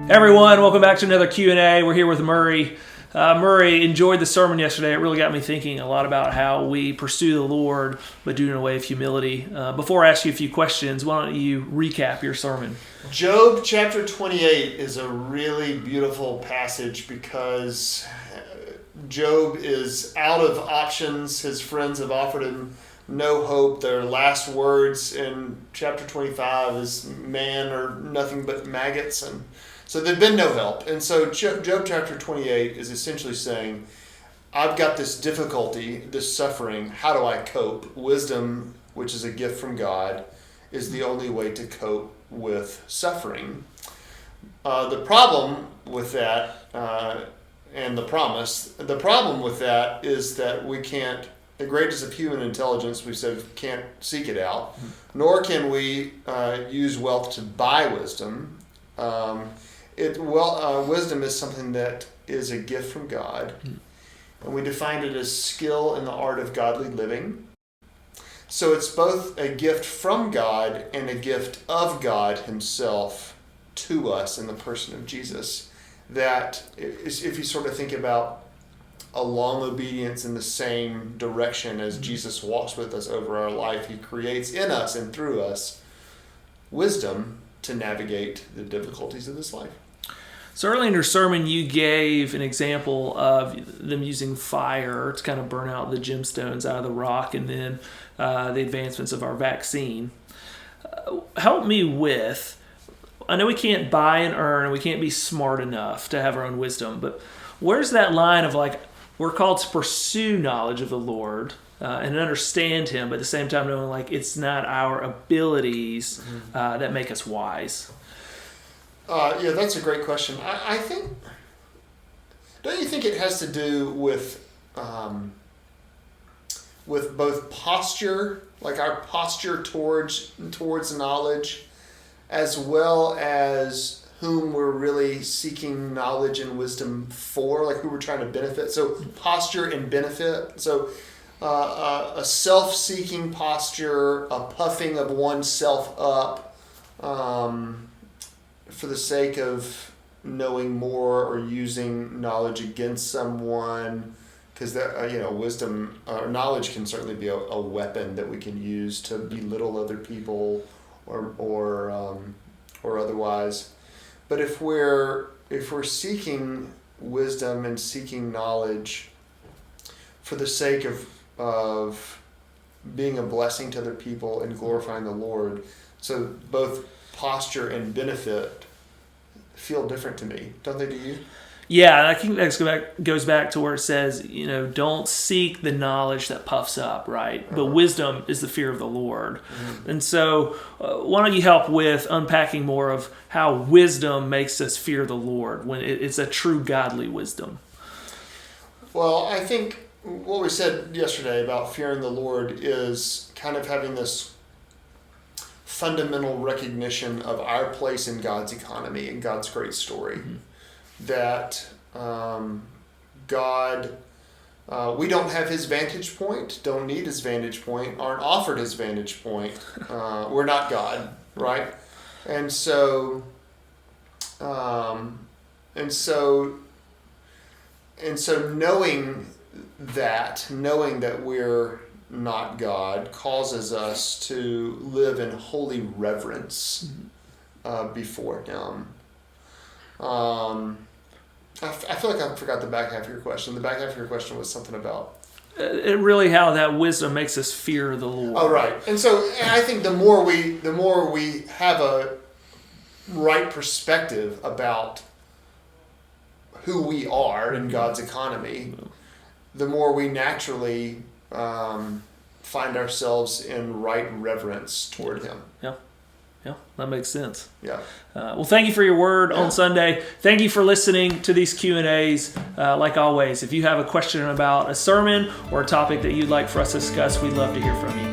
Everyone, welcome back to another Q&A. We're here with Murray. Murray enjoyed the sermon yesterday. It really got me thinking a lot about how we pursue the Lord, but do it in a way of humility. Before I ask you a few questions, why don't you recap your sermon? Job chapter 28 is a really beautiful passage because Job is out of options. His friends have offered him no hope. Their last words in chapter 25 is, man are nothing but maggots, and so there'd been no help. And so Job chapter 28 is essentially saying, I've got this difficulty, this suffering. How do I cope? Wisdom, which is a gift from God, is the only way to cope with suffering. The problem with that, and the problem with that is that we can't, the greatest of human intelligence, we said, can't seek it out, nor can we use wealth to buy wisdom. Wisdom is something that is a gift from God, and we define it as skill in the art of godly living. So it's both a gift from God and a gift of God himself to us in the person of Jesus. That if you sort of think about a long obedience in the same direction as Jesus walks with us over our life, he creates in us and through us wisdom to navigate the difficulties of this life. So early in your sermon, you gave an example of them using fire to kind of burn out the gemstones out of the rock, and then the advancements of our vaccine. Help me with, I know we can't buy and earn, and we can't be smart enough to have our own wisdom, but where's that line of like, we're called to pursue knowledge of the Lord and understand him, but at the same time knowing like it's not our abilities that make us wise? Yeah, that's a great question. I think, don't you think it has to do with both posture, like our posture towards knowledge, as well as whom we're really seeking knowledge and wisdom for, like who we're trying to benefit. So posture and benefit. So a self-seeking posture, a puffing of oneself up, for the sake of knowing more or using knowledge against someone, because that wisdom or knowledge can certainly be a weapon that we can use to belittle other people or otherwise. But if we're seeking wisdom and seeking knowledge for the sake of being a blessing to other people and glorifying the Lord, so both posture and benefit feel different to me, don't they? To you? Yeah, I think that goes back to where it says, don't seek the knowledge that puffs up, right? But wisdom is the fear of the Lord. And so why don't you help with unpacking more of how wisdom makes us fear the Lord when it's a true godly wisdom? Well, I think what we said yesterday about fearing the Lord is kind of having this fundamental recognition of our place in God's economy and God's great story. That God, we don't have his vantage point, don't need his vantage point, aren't offered his vantage point. We're not God, right? And so knowing that we're not God causes us to live in holy reverence before him. I feel like I forgot the back half of your question. The back half of your question was something about it really how that wisdom makes us fear the Lord. Oh, right. And so I think the more we have a right perspective about who we are in God's economy, the more we naturally find ourselves in right reverence toward him. Yeah, that makes sense. Yeah. Well, thank you for your word on Sunday. Thank you for listening to these Q&As. Like always, if you have a question about a sermon or a topic that you'd like for us to discuss, we'd love to hear from you.